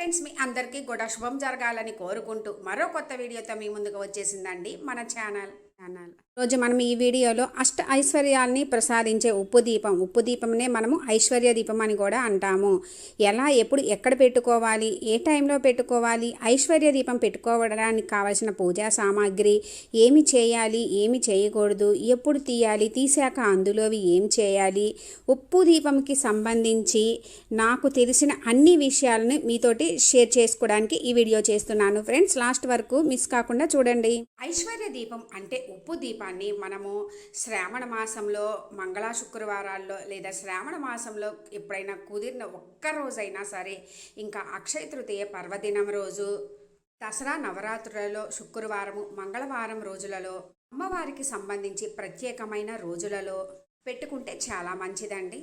Friends, మీ అందరికీ కూడా శుభం జరగాలని కోరుకుంటూ మరో కొత్త వీడియోతో మీ ముందుకు వచ్చేసిందండి మన ఛానల్. రోజు మనం ఈ వీడియోలో అష్ట ఐశ్వర్యాల్ని ప్రసాదించే ఉప్పు దీపంనే మనము ఐశ్వర్య దీపం అని కూడా అంటాము. ఎలా, ఎప్పుడు, ఎక్కడ పెట్టుకోవాలి, ఏ టైంలో పెట్టుకోవాలి, ఐశ్వర్య దీపం పెట్టుకోవడానికి కావాల్సిన పూజా సామాగ్రి, ఏమి చేయాలి, ఏమి చేయకూడదు, ఎప్పుడు తీయాలి, తీసాక అందులోవి ఏం చేయాలి, ఉప్పు దీపంకి సంబంధించి నాకు తెలిసిన అన్ని విషయాలను మీతోటి షేర్ చేసుకోవడానికి ఈ వీడియో చేస్తున్నాను. ఫ్రెండ్స్, లాస్ట్ వరకు మిస్ కాకుండా చూడండి. ఐశ్వర్య దీపం అంటే ఉప్పు దీపాన్ని మనము శ్రావణ మాసంలో మంగళ శుక్రవారాల్లో లేదా శ్రావణ మాసంలో ఎప్పుడైనా కుదిరిన ఒక్కరోజైనా సరే, ఇంకా అక్షయ తృతీయ పర్వదినం రోజు, దసరా నవరాత్రులలో శుక్రవారము మంగళవారం రోజులలో, అమ్మవారికి సంబంధించి ప్రత్యేకమైన రోజులలో పెట్టుకుంటే చాలా మంచిదండి.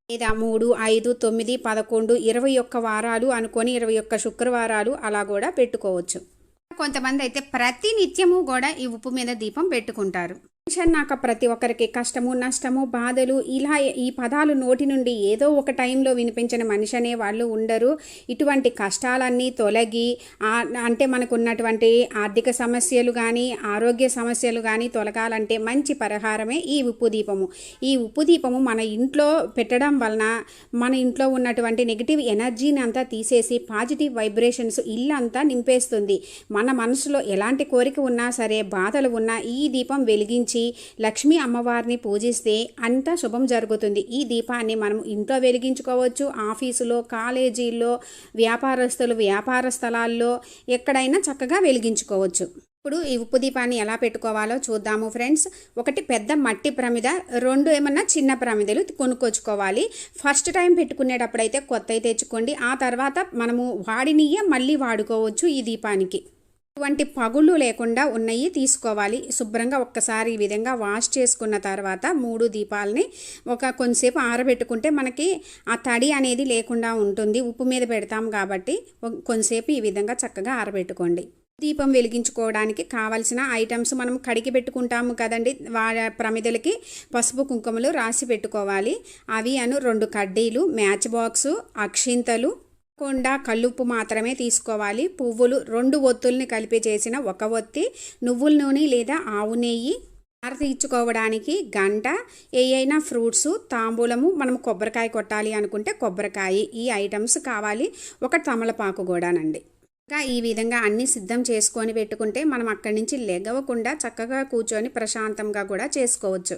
లేదా 3, 5, 9, 11, 21 వారాలు అనుకొని 21 శుక్రవారాలు అలా కూడా పెట్టుకోవచ్చు. కొంతమంది అయితే ప్రతి నిత్యము కూడా ఈ ఉప్పు మీద దీపం పెట్టుకుంటారు. నాకు ప్రతి ఒక్కరికి కష్టము, నష్టము, బాధలు, ఇలా ఈ పదాలు నోటి నుండి ఏదో ఒక టైంలో వినిపించిన మనిషి అనే వాళ్ళు ఉండరు. ఇటువంటి కష్టాలన్నీ తొలగి, అంటే మనకు ఉన్నటువంటి ఆర్థిక సమస్యలు కానీ ఆరోగ్య సమస్యలు కానీ తొలగాలంటే మంచి పరిహారమే ఈ ఉప్పు దీపము. ఈ ఉప్పు దీపము మన ఇంట్లో పెట్టడం వలన మన ఇంట్లో ఉన్నటువంటి నెగిటివ్ ఎనర్జీని అంతా తీసేసి పాజిటివ్ వైబ్రేషన్స్ ఇల్లంతా నింపేస్తుంది. మన మనసులో ఎలాంటి కోరిక ఉన్నా సరే, బాధలు ఉన్నా ఈ దీపం వెలిగించి లక్ష్మీ అమ్మవారిని పూజిస్తే అంతా శుభం జరుగుతుంది. ఈ దీపాన్ని మనం ఇంట్లో వెలిగించుకోవచ్చు, ఆఫీసులో, కాలేజీల్లో, వ్యాపారస్తులు వ్యాపార స్థలాల్లో ఎక్కడైనా చక్కగా వెలిగించుకోవచ్చు. ఇప్పుడు ఈ ఉప్పు దీపాన్ని ఎలా పెట్టుకోవాలో చూద్దాము ఫ్రెండ్స్. ఒకటి పెద్ద మట్టి ప్రమిద, 2 ఏమన్నా చిన్న ప్రమిదలు కొనుక్కొచ్చుకోవాలి. ఫస్ట్ టైం పెట్టుకునేటప్పుడైతే కొత్తవి తెచ్చుకోండి. ఆ తర్వాత మనము వాడినియే మళ్ళీ వాడుకోవచ్చు. ఈ దీపానికి ఇటువంటి పగుళ్ళు లేకుండా ఉన్నవి తీసుకోవాలి. శుభ్రంగా ఒక్కసారి ఈ విధంగా వాష్ చేసుకున్న తర్వాత 3 దీపాలని కొంతసేపు ఆరబెట్టుకుంటే మనకి ఆ తడి అనేది లేకుండా ఉంటుంది. ఉప్పు మీద పెడతాం కాబట్టి కొంతసేపు ఈ విధంగా చక్కగా ఆరబెట్టుకోండి. దీపం వెలిగించుకోవడానికి కావాల్సిన ఐటమ్స్ మనం కడిగి పెట్టుకుంటాము కదండి. ప్రమిదలకి పసుపు కుంకుమలు రాసి పెట్టుకోవాలి. అవి 2 కడ్డీలు, మ్యాచ్ బాక్సు, అక్షింతలు, కల్లుప్పు మాత్రమే తీసుకోవాలి. పువ్వులు, 2 ఒత్తుల్ని కలిపి చేసిన 1 ఒత్తి, నువ్వుల నూనె లేదా ఆవు నెయ్యి, హారతి ఇచ్చుకోవడానికి గంట, ఏయైనా ఫ్రూట్స్, తాంబూలము, మనం కొబ్బరికాయ కొట్టాలి అనుకుంటే కొబ్బరికాయ, ఈ ఐటమ్స్ కావాలి. 1 తమలపాకు కూడానండి. ఇంకా ఈ విధంగా అన్నీ సిద్ధం చేసుకొని పెట్టుకుంటే మనం అక్కడి నుంచి లెగవకుండా చక్కగా కూర్చొని ప్రశాంతంగా కూడా చేసుకోవచ్చు.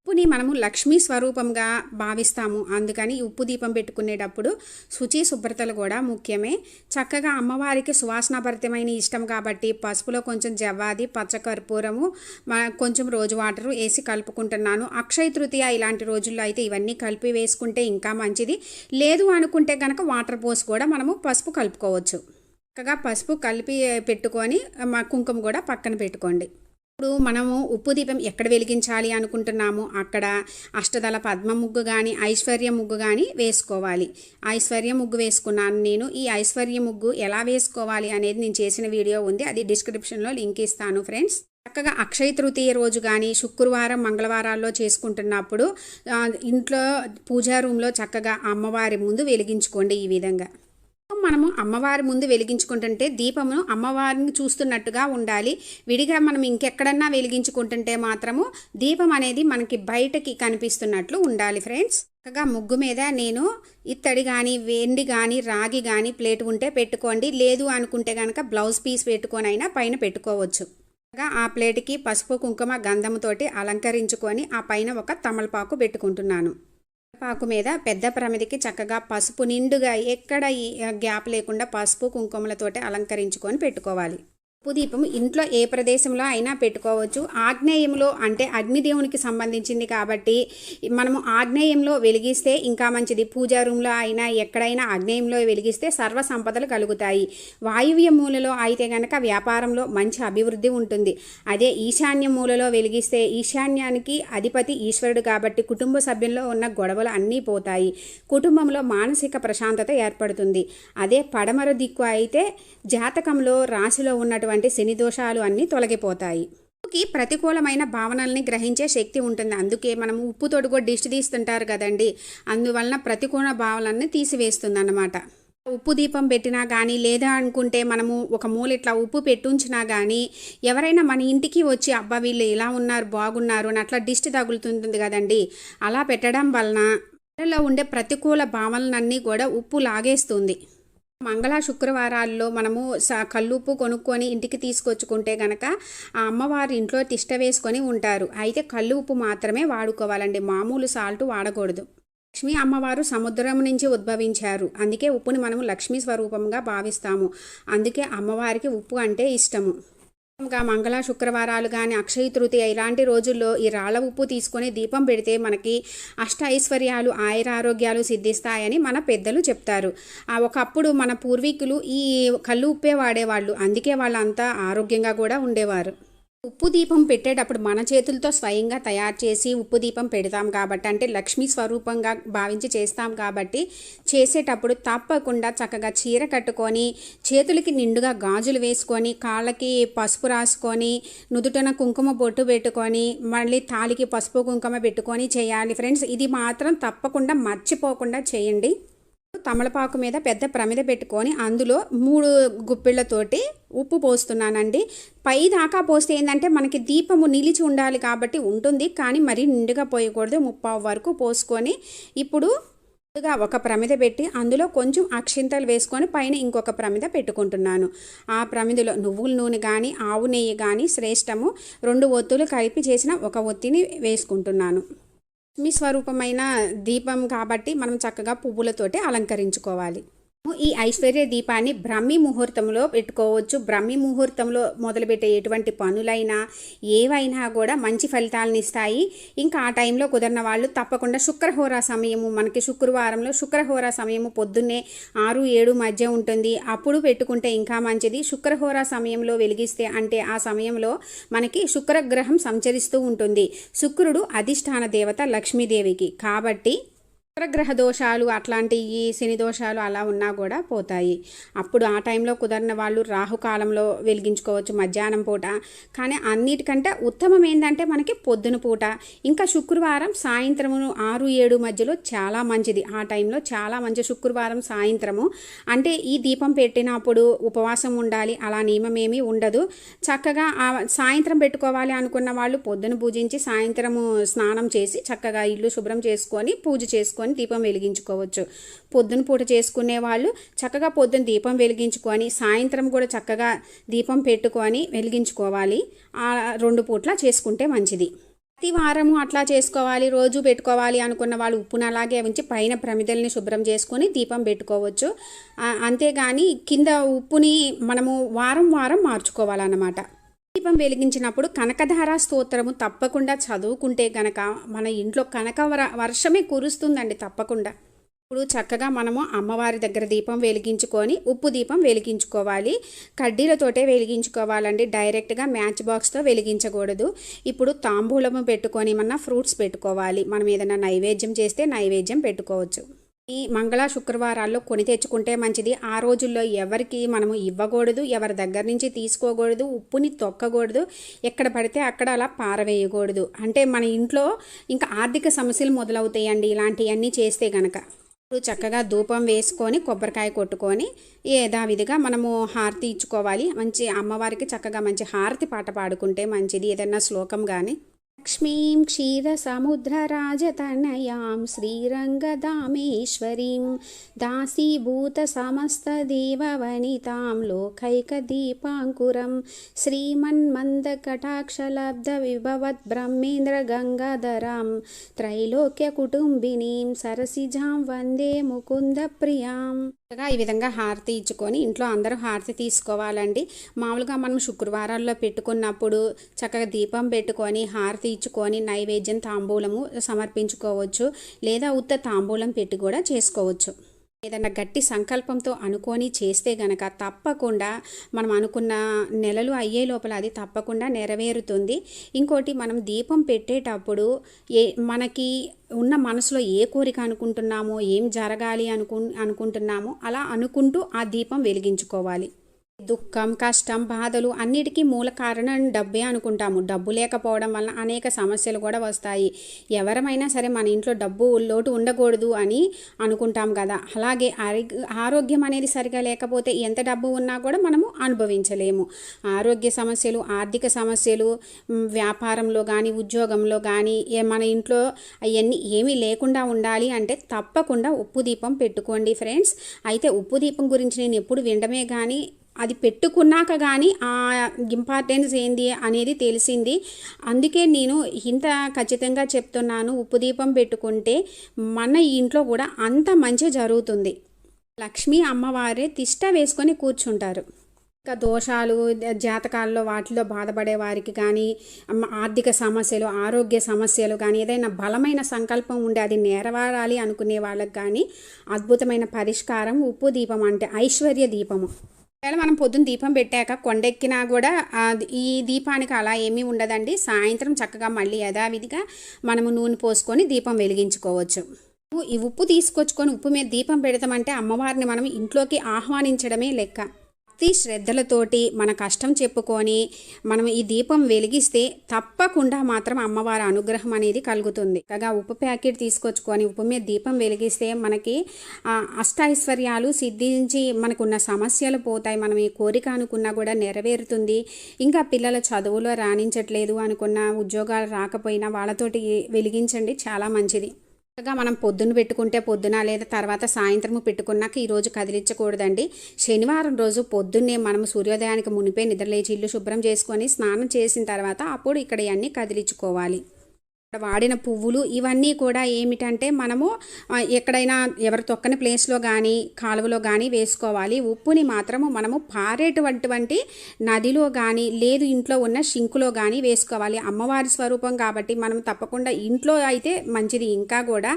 ఉప్పుని మనము లక్ష్మీ స్వరూపంగా భావిస్తాము. అందుకని ఉప్పు దీపం పెట్టుకునేటప్పుడు శుచి శుభ్రతలు కూడా ముఖ్యమే. చక్కగా అమ్మవారికి సువాసనాభరితమైన ఇష్టం కాబట్టి పసుపులో కొంచెం జవ్వాది, పచ్చకర్పూరము, కొంచెం రోజు వాటరు వేసి కలుపుకుంటున్నాను. అక్షయ తృతీయ ఇలాంటి రోజుల్లో అయితే ఇవన్నీ కలిపి వేసుకుంటే ఇంకా మంచిది. లేదు అనుకుంటే కనుక వాటర్ పోసి కూడా మనము పసుపు కలుపుకోవచ్చు. చక్కగా పసుపు కలిపి పెట్టుకొని కుంకుమ కూడా పక్కన పెట్టుకోండి. ఇప్పుడు మనము ఉప్పు దీపం ఎక్కడ వెలిగించాలి అనుకుంటున్నామో అక్కడ అష్టదళ పద్మ ముగ్గు కానీ ఐశ్వర్య ముగ్గు కానీ వేసుకోవాలి. ఐశ్వర్య ముగ్గు వేసుకున్నాను నేను. ఈ ఐశ్వర్య ముగ్గు ఎలా వేసుకోవాలి అనేది నేను చేసిన వీడియో ఉంది, అది డిస్క్రిప్షన్లో లింక్ ఇస్తాను ఫ్రెండ్స్. చక్కగా అక్షయ తృతీయ రోజు కానీ శుక్రవారం మంగళవారాల్లో చేసుకుంటున్నప్పుడు ఇంట్లో పూజా రూమ్లో చక్కగా అమ్మవారి ముందు వెలిగించుకోండి. ఈ విధంగా మనము అమ్మవారి ముందు వెలిగించుకుంటుంటే దీపమును అమ్మవారిని చూస్తున్నట్టుగా ఉండాలి. విడిగా మనం ఇంకెక్కడన్నా వెలిగించుకుంటుంటే మాత్రము దీపం అనేది మనకి బయటకి కనిపిస్తున్నట్లు ఉండాలి ఫ్రెండ్స్. చక్కగా ముగ్గు మీద నేను ఇత్తడి కానీ వెండి కానీ రాగి కానీ ప్లేట్ ఉంటే పెట్టుకోండి. లేదు అనుకుంటే కనుక బ్లౌజ్ పీస్ పెట్టుకొని అయినా పైన పెట్టుకోవచ్చు. ఆ ప్లేట్కి పసుపు కుంకుమ గంధముతోటి అలంకరించుకొని ఆ పైన 1 తమలపాకు పెట్టుకుంటున్నాను. పాకు మీద పెద్ద ప్రమిదికి చక్కగా పసుపు నిండుగా ఎక్కడ గ్యాప్ లేకుండా పసుపు కుంకుమలతోటి అలంకరించుకొని పెట్టుకోవాలి. ఉప్పు దీపం ఇంట్లో ఏ ప్రదేశంలో అయినా పెట్టుకోవచ్చు. ఆగ్నేయంలో అంటే అగ్నిదేవునికి సంబంధించింది కాబట్టి మనము ఆగ్నేయంలో వెలిగిస్తే ఇంకా మంచిది. పూజా రూమ్లో అయినా ఎక్కడైనా ఆగ్నేయంలో వెలిగిస్తే సర్వ సంపదలు కలుగుతాయి. వాయువ్య మూలలో అయితే కనుక వ్యాపారంలో మంచి అభివృద్ధి ఉంటుంది. అదే ఈశాన్య మూలలో వెలిగిస్తే ఈశాన్యానికి అధిపతి ఈశ్వరుడు కాబట్టి కుటుంబ సభ్యుల్లో ఉన్న గొడవలు అన్నీ పోతాయి. కుటుంబంలో మానసిక ప్రశాంతత ఏర్పడుతుంది. అదే పడమర దిక్కు అయితే జాతకంలో రాశిలో ఉన్నటువంటి శని దోషాలు అన్నీ తొలగిపోతాయి. ప్రతికూలమైన భావనల్ని గ్రహించే శక్తి ఉంటుంది. అందుకే మనం ఉప్పుతోటి కూడా దిష్టి తీస్తుంటారు కదండి, అందువలన ప్రతికూల భావనల్ని తీసివేస్తుంది అన్నమాట. ఉప్పు దీపం పెట్టినా కానీ లేదా అనుకుంటే మనము ఒక మూల ఇట్లా ఉప్పు పెట్టుంచినా కానీ ఎవరైనా మన ఇంటికి వచ్చి అబ్బా వీళ్ళు ఇలా ఉన్నారు బాగున్నారు అని అట్లా దిష్టి తగులుతుంటుంది కదండి. అలా పెట్టడం వలన లో ఉండే ప్రతికూల భావనలన్నీ కూడా ఉప్పు లాగేస్తుంది. మంగళ శుక్రవారాల్లో మనము కల్లుప్పు కొనుక్కొని ఇంటికి తీసుకొచ్చుకుంటే గనక ఆ అమ్మవారి ఇంట్లో తిష్ట వేసుకొని ఉంటారు. అయితే కల్లు ఉప్పు మాత్రమే వాడుకోవాలండి, మామూలు సాల్ట్ వాడకూడదు. లక్ష్మీ అమ్మవారు సముద్రం నుంచి ఉద్భవించారు, అందుకే ఉప్పుని మనము లక్ష్మీ స్వరూపంగా భావిస్తాము. అందుకే అమ్మవారికి ఉప్పు అంటే ఇష్టము. మంగళ శుక్రవారాలు కానీ అక్షయ తృతీయ ఇలాంటి రోజుల్లో ఈ రాళ్ళ ఉప్పు తీసుకొని దీపం పెడితే మనకి అష్ట ఐశ్వర్యాలు ఆయురారోగ్యాలు సిద్ధిస్తాయని మన పెద్దలు చెప్తారు. ఒకప్పుడు మన పూర్వీకులు ఈ కల్లు ఉప్పే వాడేవాళ్ళు, అందుకే వాళ్ళంతా ఆరోగ్యంగా కూడా ఉండేవారు. ఉప్పు దీపం పెట్టేటప్పుడు మన చేతులతో స్వయంగా తయారు చేసి ఉప్పు దీపం పెడతాం కాబట్టి, అంటే లక్ష్మీ స్వరూపంగా భావించి చేస్తాం కాబట్టి చేసేటప్పుడు తప్పకుండా చక్కగా చీర కట్టుకొని చేతులకి నిండుగా గాజులు వేసుకొని కాళ్ళకి పసుపు రాసుకొని నుదుటన కుంకుమ బొట్టు పెట్టుకొని మళ్ళీ తాలికి పసుపు కుంకుమ పెట్టుకొని చేయాలి ఫ్రెండ్స్. ఇది మాత్రం తప్పకుండా మర్చిపోకుండా చేయండి. తమలపాకు మీద పెద్ద ప్రమిద పెట్టుకొని అందులో 3 గుప్పిళ్ళతోటి ఉప్పు పోస్తున్నానండి. పై దాకా పోస్తే ఏంటంటే మనకి దీపము నిలిచి ఉండాలి కాబట్టి ఉంటుంది, కానీ మరీ నిండుగా పోయకూడదు. 30 వరకు పోసుకొని ఇప్పుడు ఒక ప్రమిద పెట్టి అందులో కొంచెం అక్షింతలు వేసుకొని పైన ఇంకొక ప్రమిద పెట్టుకుంటున్నాను. ఆ ప్రమిదలో నువ్వుల నూనె కానీ ఆవు నెయ్యి కానీ శ్రేష్టము. 2 ఒత్తులు కలిపి చేసిన ఒక ఒత్తిని వేసుకుంటున్నాను. లక్ష్మీ స్వరూపమైన దీపం కాబట్టి మనం చక్కగా పువ్వులతోటి అలంకరించుకోవాలి. ఈ ఐశ్వర్య దీపాన్ని బ్రాహ్మీ ముహూర్తంలో పెట్టుకోవచ్చు. బ్రాహ్మీ ముహూర్తంలో మొదలుపెట్టే ఎటువంటి పనులైనా ఏవైనా కూడా మంచి ఫలితాలను ఇస్తాయి. ఇంకా ఆ టైంలో కుదరిన వాళ్ళు తప్పకుండా శుక్రహోర సమయము, మనకి శుక్రవారంలో శుక్రహోర సమయము పొద్దున్నే 6-7 మధ్య ఉంటుంది, అప్పుడు పెట్టుకుంటే ఇంకా మంచిది. శుక్రహోర సమయంలో వెలిగిస్తే అంటే ఆ సమయంలో మనకి శుక్రగ్రహం సంచరిస్తూ ఉంటుంది. శుక్రుడు అధిష్టాన దేవత లక్ష్మీదేవికి కాబట్టి శుక్రగ్రహ దోషాలు అట్లాంటివి శని దోషాలు అలా ఉన్నా కూడా పోతాయి. అప్పుడు ఆ టైంలో కుదరిన వాళ్ళు రాహుకాలంలో వెలిగించుకోవచ్చు మధ్యాహ్నం పూట. కానీ అన్నిటికంటే ఉత్తమం ఏంటంటే మనకి పొద్దున పూట. ఇంకా శుక్రవారం సాయంత్రము 6-7 మధ్యలో చాలా మంచిది. ఆ టైంలో చాలా మంచి శుక్రవారం సాయంత్రము. అంటే ఈ దీపం పెట్టినప్పుడు ఉపవాసం ఉండాలి అలా నియమమేమీ ఉండదు. చక్కగా సాయంత్రం పెట్టుకోవాలి అనుకున్న వాళ్ళు పొద్దున పూజించి సాయంత్రము స్నానం చేసి చక్కగా ఇల్లు శుభ్రం చేసుకొని పూజ చేసుకొని దీపం వెలిగించుకోవచ్చు. పొద్దున పూట చేసుకునే వాళ్ళు చక్కగా పొద్దున దీపం వెలిగించుకొని సాయంత్రం కూడా చక్కగా దీపం పెట్టుకొని వెలిగించుకోవాలి. ఆ 2 పూట్ల చేసుకుంటే మంచిది. ప్రతి వారము అట్లా చేసుకోవాలి, రోజు పెట్టుకోవాలి అనుకున్న వాళ్ళు ఉప్పును అలాగే ఉంచి పైన ప్రమిదల్ని శుభ్రం చేసుకొని దీపం పెట్టుకోవచ్చు. అంతేగాని కింద ఉప్పుని మనము వారం వారం మార్చుకోవాలన్నమాట. దీపం వెలిగించినప్పుడు కనకధార స్తోత్రము తప్పకుండా చదువుకుంటే గనక మన ఇంట్లో వర్షమే కురుస్తుందండి తప్పకుండా. ఇప్పుడు చక్కగా మనము అమ్మవారి దగ్గర దీపం వెలిగించుకొని ఉప్పు దీపం వెలిగించుకోవాలి. కడ్డీలతోటే వెలిగించుకోవాలండి, డైరెక్ట్గా మ్యాచ్ బాక్స్తో వెలిగించకూడదు. ఇప్పుడు తాంబూలము పెట్టుకొని మన ఫ్రూట్స్ పెట్టుకోవాలి. మనం ఏదైనా నైవేద్యం చేస్తే నైవేద్యం పెట్టుకోవచ్చు. ఈ మంగళ శుక్రవారాల్లో కొని తెచ్చుకుంటే మంచిది. ఆ రోజుల్లో ఎవరికి మనము ఇవ్వకూడదు, ఎవరి దగ్గర నుంచి తీసుకోకూడదు, ఉప్పుని తొక్కకూడదు, ఎక్కడ పడితే అక్కడ అలా పారవేయకూడదు. అంటే మన ఇంట్లో ఇంకా ఆర్థిక సమస్యలు మొదలవుతాయండి ఇలాంటివన్నీ చేస్తే గనక. ఇప్పుడు చక్కగా ధూపం వేసుకొని కొబ్బరికాయ కొట్టుకొని యథావిధిగా మనము హారతి ఇచ్చుకోవాలి. మంచి అమ్మవారికి చక్కగా మంచి హారతి పాట పాడుకుంటే మంచిది, ఏదైనా శ్లోకం కానీ. లక్ష్మీం క్షీరసముద్రరాజతనయాం శ్రీరంగదామేశ్వరీం దాసీభూతసమస్తదేవవనితాం లోకైకదీపాంకురం శ్రీమన్మందకటాక్షలబ్ధవిభవద్బ్రహ్మేంద్రగంగాధరాం త్రైలోక్యకుటుంబినీం సరసిజాం వందే ముకుందప్రియాం. ఈ విధంగా హారతి ఇచ్చుకొని ఇంట్లో అందరూ హారతి తీసుకోవాలండి. మామూలుగా మనం శుక్రవారాల్లో పెట్టుకున్నప్పుడు చక్కగా దీపం పెట్టుకొని హారతి ఇచ్చుకొని నైవేద్యం తాంబూలము సమర్పించుకోవచ్చు, లేదా ఉత్త తాంబూలం పెట్టి కూడా చేసుకోవచ్చు. ఏదైనా గట్టి సంకల్పంతో అనుకొని చేస్తే గనక తప్పకుండా మనం అనుకున్న నెలలు అయ్యే లోపల అది తప్పకుండా నెరవేరుతుంది. ఇంకోటి మనం దీపం పెట్టేటప్పుడు మనకి ఉన్న మనసులో ఏ కోరిక అనుకుంటున్నామో, ఏం జరగాలి అనుకుంటున్నామో అలా అనుకుంటూ ఆ దీపం వెలిగించుకోవాలి. దుఃఖం, కష్టం, బాధలు అన్నిటికీ మూల కారణం డబ్బే అనుకుంటాము. డబ్బు లేకపోవడం వల్ల అనేక సమస్యలు కూడా వస్తాయి. ఎవరమైనా సరే మన ఇంట్లో డబ్బు లోటు ఉండకూడదు అని అనుకుంటాం కదా. అలాగే ఆరోగ్యం అనేది సరిగా లేకపోతే ఎంత డబ్బు ఉన్నా కూడా మనము అనుభవించలేము. ఆరోగ్య సమస్యలు, ఆర్థిక సమస్యలు, వ్యాపారంలో కానీ ఉద్యోగంలో కానీ మన ఇంట్లో అవన్నీ ఏమీ లేకుండా ఉండాలి అంటే తప్పకుండా ఉప్పు దీపం పెట్టుకోండి ఫ్రెండ్స్. అయితే ఉప్పు దీపం గురించి నేను ఎప్పుడు వినడమే కానీ అది పెట్టుకున్నాక కానీ ఆ ఇంపార్టెన్స్ ఏంది అనేది తెలిసింది. అందుకే నేను ఇంత ఖచ్చితంగా చెప్తున్నాను, ఉప్పు దీపం పెట్టుకుంటే మన ఇంట్లో కూడా అంత మంచి జరుగుతుంది. లక్ష్మీ అమ్మవారే తిష్ట వేసుకొని కూర్చుంటారు. ఇంకా దోషాలు, జాతకాల్లో వాటిలో బాధపడే వారికి కానీ, ఆర్థిక సమస్యలు, ఆరోగ్య సమస్యలు కానీ, ఏదైనా బలమైన సంకల్పం ఉండి అది నెరవేరాలి అనుకునే వాళ్ళకి కానీ అద్భుతమైన పరిష్కారం ఉప్పు దీపం అంటే ఐశ్వర్య దీపము. ఒకవేళ మనం పొద్దున్న దీపం పెట్టాక కొండెక్కినా కూడా ఈ దీపానికి అలా ఏమీ ఉండదండి. సాయంత్రం చక్కగా మళ్ళీ యథావిధిగా మనము నూనె పోసుకొని దీపం వెలిగించుకోవచ్చు. ఈ ఉప్పు తీసుకొచ్చుకొని ఉప్పు మీద దీపం పెడతామంటే అమ్మవారిని మనం ఇంట్లోకి ఆహ్వానించడమే లెక్క. భక్తి శ్రద్ధలతోటి మన కష్టం చెప్పుకొని మనం ఈ దీపం వెలిగిస్తే తప్పకుండా మాత్రం అమ్మవారి అనుగ్రహం అనేది కలుగుతుంది. కాగా ఉప్పు ప్యాకెట్ తీసుకొచ్చుకొని ఉప్పు మీద దీపం వెలిగిస్తే మనకి అష్టైశ్వర్యాలు సిద్ధించి మనకున్న సమస్యలు పోతాయి. మనం ఈ కోరిక అనుకున్నా కూడా నెరవేరుతుంది. ఇంకా పిల్లల చదువులో రాణించట్లేదు అనుకున్న, ఉద్యోగాలు రాకపోయినా వాళ్ళతోటి వెలిగించండి, చాలా మంచిది. మనం పొద్దున్న పెట్టుకుంటే పొద్దున లేదా తర్వాత సాయంత్రము పెట్టుకున్నాక ఈరోజు కదిలించకూడదండి. శనివారం రోజు పొద్దున్నే మనం సూర్యోదయానికి మునిపే నిద్రలేచి ఇల్లు శుభ్రం చేసుకొని స్నానం చేసిన తర్వాత అప్పుడు ఇక్కడ ఇవన్నీ కదిలించుకోవాలి. వాడిన పువ్వులు ఇవన్నీ కూడా ఏమిటంటే మనము ఎక్కడైనా ఎవరు తొక్కని ప్లేస్లో కానీ కాలువలో కానీ వేసుకోవాలి. ఉప్పుని మాత్రము మనము పారేటువంటి నదిలో కానీ లేదు ఇంట్లో ఉన్న షింకులో కానీ వేసుకోవాలి. అమ్మవారి స్వరూపం కాబట్టి మనం తప్పకుండా ఇంట్లో అయితే మంచిది. ఇంకా కూడా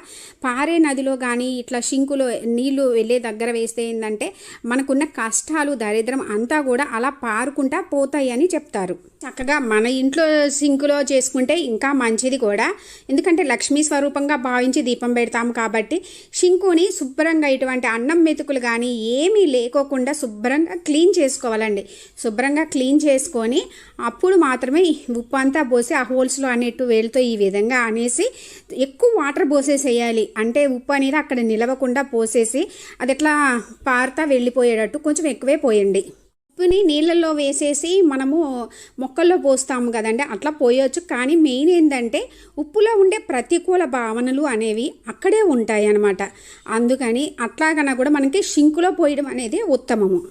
పారే నదిలో కానీ ఇట్లా షింకులో నీళ్లు వెళ్ళే దగ్గర వేస్తే ఏంటంటే మనకున్న కష్టాలు, దరిద్రం అంతా కూడా అలా పారుకుంటా పోతాయి అని చెప్తారు. చక్కగా మన ఇంట్లో సింకులో చేసుకుంటే ఇంకా మంచిది కూడా. ఎందుకంటే లక్ష్మీ స్వరూపంగా భావించి దీపం పెడతాము కాబట్టి షింకుని శుభ్రంగా ఇటువంటి అన్నం మెతుకులు కానీ ఏమీ లేకోకుండా శుభ్రంగా క్లీన్ చేసుకోవాలండి. శుభ్రంగా క్లీన్ చేసుకొని అప్పుడు మాత్రమే ఉప్పు అంతా పోసి ఆ హోల్స్లో అనేట్టు వేలుతో ఈ విధంగా అనేసి ఎక్కువ వాటర్ పోసేసేయాలి. అంటే ఉప్పు అనేది అక్కడ నిలవకుండా పోసేసి అది ఎట్లా పారుతా వెళ్ళిపోయేటట్టు కొంచెం ఎక్కువే పోయండి. ఉప్పుని నీళ్ళల్లో వేసేసి మనము మొక్కల్లో పోస్తాము కదండి, అట్లా పోయవచ్చు. కానీ మెయిన్ ఏంటంటే ఉప్పులో ఉండే ప్రతికూల భావనలు అనేవి అక్కడే ఉంటాయి అన్నమాట. అందుకని అట్లాగన్నా కూడా మనకి షింకులో పోయడం అనేది ఉత్తమము.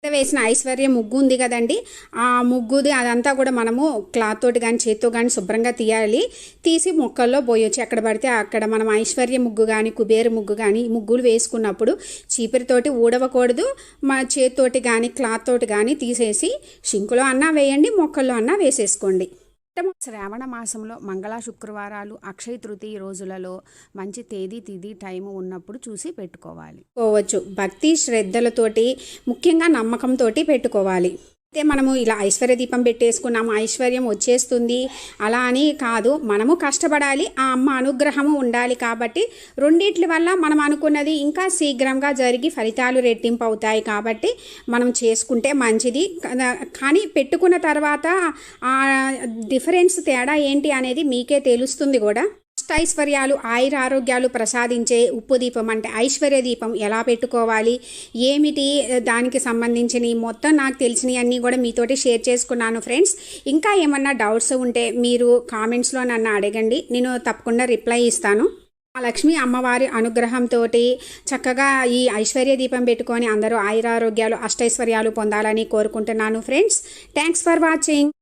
వేసిన ఐశ్వర్య ముగ్గు ఉంది కదండి, ఆ ముగ్గుది అదంతా కూడా మనము క్లాత్ తోటి కానీ చేత్తో కానీ శుభ్రంగా తీయాలి. తీసి మొక్కల్లో పోయొచ్చు. ఎక్కడ పడితే అక్కడ మనం ఐశ్వర్య ముగ్గు కానీ కుబేర ముగ్గు కానీ ముగ్గులు వేసుకున్నప్పుడు చీపిరితోటి ఊడవకూడదు. మన చేతితోటి కానీ క్లాత్ తోటి కానీ తీసేసి షింకులో అన్నా వేయండి, మొక్కల్లో అన్నా వేసేసుకోండి. శ్రావణ మాసంలో మంగళ శుక్రవారాలు, అక్షయ తృతీయ రోజులలో మంచి తేదీ తిథి టైము ఉన్నప్పుడు చూసి పెట్టుకోవాలి. భక్తి శ్రద్ధలతోటి ముఖ్యంగా నమ్మకంతో పెట్టుకోవాలి. అయితే మనము ఇలా ఐశ్వర్య దీపం పెట్టేసుకున్నాము, ఐశ్వర్యం వచ్చేస్తుంది అలా అని కాదు. మనము కష్టపడాలి, ఆ అమ్మ అనుగ్రహము ఉండాలి. కాబట్టి రెండిట్ల వల్ల మనం అనుకున్నది ఇంకా శీఘ్రంగా జరిగి ఫలితాలు రెట్టింపు అవుతాయి. కాబట్టి మనం చేసుకుంటే మంచిది. కానీ పెట్టుకున్న తర్వాత ఆ డిఫరెన్స్ తేడా ఏంటి అనేది మీకే తెలుస్తుంది కూడా. అష్టైశ్వర్యాలు, ఆయుర ఆరోగ్యాలు ప్రసాదించే ఉప్పు దీపం అంటే ఐశ్వర్య దీపం ఎలా పెట్టుకోవాలి, ఏమిటి దానికి సంబంధించిన మొత్తం నాకు తెలిసినవి అన్నీ కూడా మీతోటి షేర్ చేసుకున్నాను ఫ్రెండ్స్. ఇంకా ఏమన్నా డౌట్స్ ఉంటే మీరు కామెంట్స్లో నన్ను అడగండి, నేను తప్పకుండా రిప్లై ఇస్తాను. ఆ లక్ష్మీ అమ్మవారి అనుగ్రహంతో చక్కగా ఈ ఐశ్వర్య దీపం పెట్టుకొని అందరూ ఆయురారోగ్యాలు, అష్టైశ్వర్యాలు పొందాలని కోరుకుంటున్నాను ఫ్రెండ్స్. Thanks for watching.